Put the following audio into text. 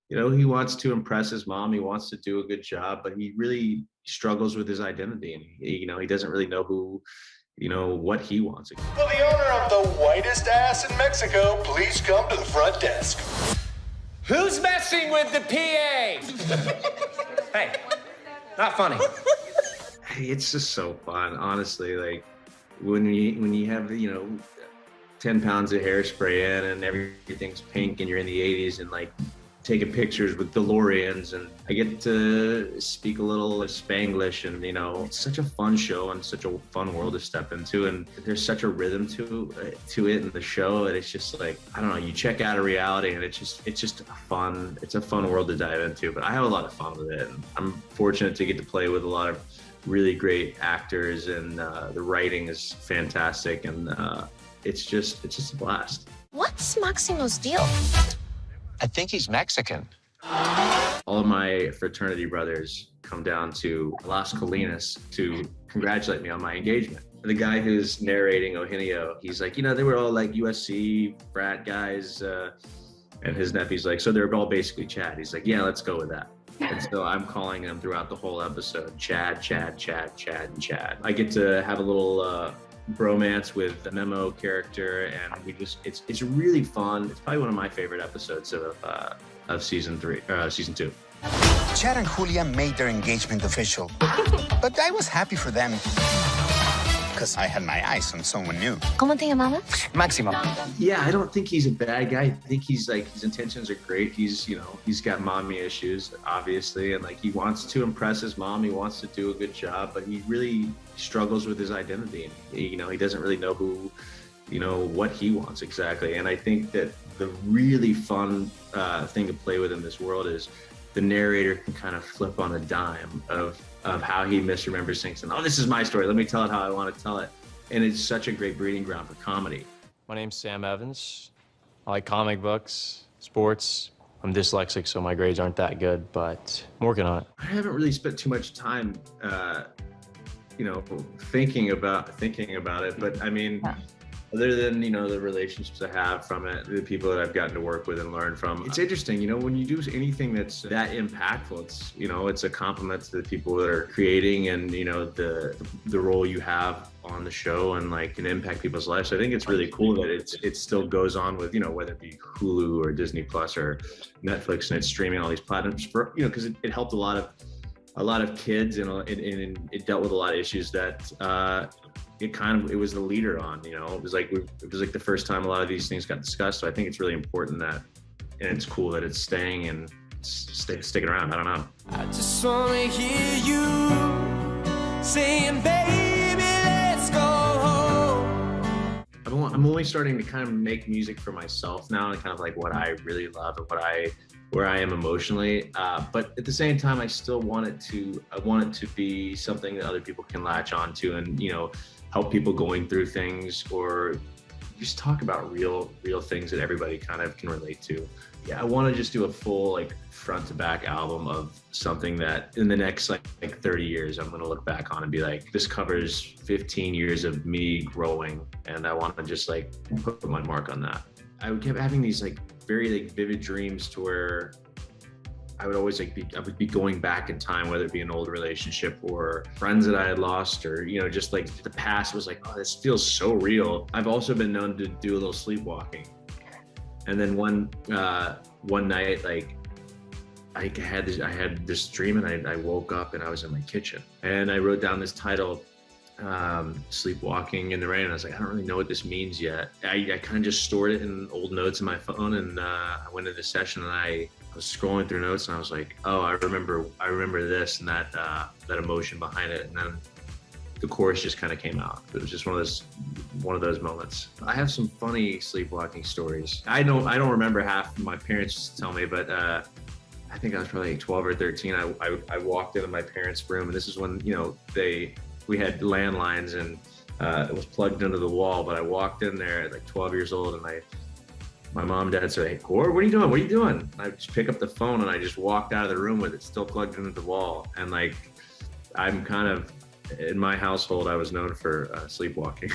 he wants to impress his mom. He wants to do a good job, but he really struggles with his identity, and he doesn't really know what he wants. Will the owner of the whitest ass in Mexico please come to the front desk? Who's messing with the PA? Hey, not funny. It's just so fun, honestly. Like when you have 10 pounds of hairspray in and everything's pink and you're in the 80s and like taking pictures with DeLoreans, and I get to speak a little Spanglish, and it's such a fun show and such a fun world to step into, and there's such a rhythm to it in the show, and it's just like, I don't know, you check out of reality and it's just a fun world to dive into. But I have a lot of fun with it, and I'm fortunate to get to play with a lot of really great actors, and the writing is fantastic, and it's just a blast. What's Maximo's deal? I think he's Mexican. All of my fraternity brothers come down to Las Colinas to congratulate me on my engagement. The guy who's narrating Eugenio, he's like, they were all like USC frat guys, and his nephew's like, so they're all basically Chad. He's like, yeah, let's go with that. And so I'm calling him throughout the whole episode, Chad, Chad, Chad, Chad, and Chad. I get to have a little bromance with the Memo character, and it's really fun. It's probably one of my favorite episodes of season 2. Chad and Julia made their engagement official, but I was happy for them because I had my eyes on someone new. ¿Cómo te llamabas? Máximo. Yeah, I don't think he's a bad guy. I think he's like, his intentions are great. He's got mommy issues, obviously, and like he wants to impress his mom. He wants to do a good job, but he really struggles with his identity, and he doesn't really know what he wants exactly. And I think that the really fun thing to play with in this world is the narrator can kind of flip on a dime of how he misremembers things, and this is my story, let me tell it how I want to tell it. And it's such a great breeding ground for comedy. My name's Sam Evans. I like comic books, sports. I'm dyslexic, so my grades aren't that good, but I'm working on it. I haven't really spent too much time thinking about it, but I mean, other than, the relationships I have from it, the people that I've gotten to work with and learn from, it's interesting, when you do anything that's that impactful, it's a compliment to the people that are creating, and, the role you have on the show, and like can impact people's lives. So I think it's really cool that it still goes on with, whether it be Hulu or Disney Plus or Netflix, and it's streaming all these platforms for, because it helped a lot of kids, and it dealt with a lot of issues that, it was the leader on, it was like the first time a lot of these things got discussed. So I think it's really important and it's cool that it's staying and sticking around. I don't know. I just wanna hear you saying, baby, let's go home. I'm only starting to kind of make music for myself now, and kind of like what I really love and where I am emotionally. But at the same time, I still want it to be something that other people can latch onto, and, help people going through things, or just talk about real things that everybody kind of can relate to. Yeah, I want to just do a full like front to back album of something that in the next like 30 years I'm going to look back on and be like, this covers 15 years of me growing, and I want to just like put my mark on that. I kept having these like very like vivid dreams to where I would always I would be going back in time, whether it be an old relationship or friends that I had lost, or, just like the past was like, oh, this feels so real. I've also been known to do a little sleepwalking. And then one night, like I had this dream, and I woke up and I was in my kitchen, and I wrote down this title, Sleepwalking in the Rain. And I was like, I don't really know what this means yet. I kind of just stored it in old notes in my phone, and I went into the session, and I was scrolling through notes, and I was like, oh, I remember this and that emotion behind it. And then the chorus just kind of came out. It was just one of those moments. I have some funny sleepwalking stories. I don't remember half. My parents tell me, but I think I was probably like 12 or 13. I walked into my parents' room, and this is when, we had landlines, and it was plugged into the wall. But I walked in there at like 12 years old, and my mom and dad said, hey, Chord, what are you doing? What are you doing? And I just pick up the phone, and I just walked out of the room with it still plugged into the wall. And like, I'm kind of, in my household, I was known for sleepwalking.